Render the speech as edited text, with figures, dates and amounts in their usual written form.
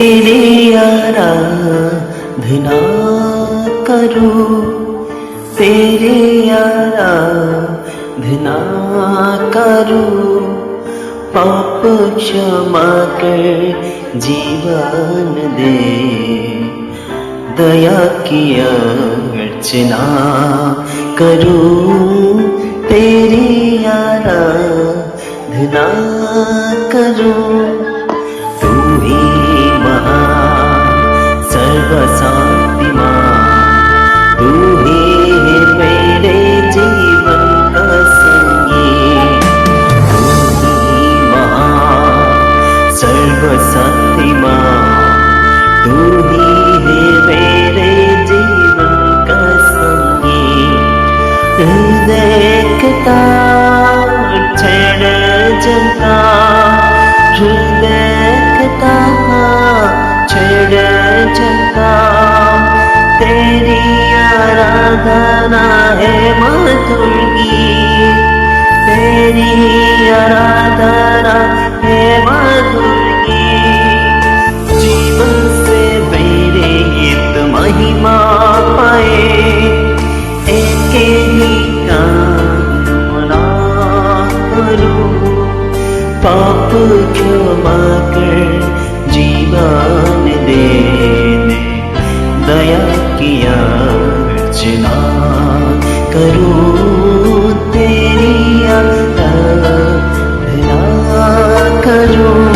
तेरी आराधना करूं, तेरी आराधना करूं, पाप क्षमा कर जीवन दे, दया की अर्चना करूं, तेरी आराधना करूं। तू ही सर्वशक्तिमान, तू ही है मेरे जीवन का संगीत। तू ही महान सर्वशक्तिमान, तू ही है मेरे जीवन का संगीत। हृदय छेड़ जलता, हृदय छेड़ जलता, तेरी आराधना है मधुर गीत, तेरी आराधना है मधुर गीत। जीवन से मेरे गीत महिमा पाए, एक ही कामना करूं, पाप क्षमा कर जीवन दे, दया की अर्चना करूं, तेरी आराधना करूं।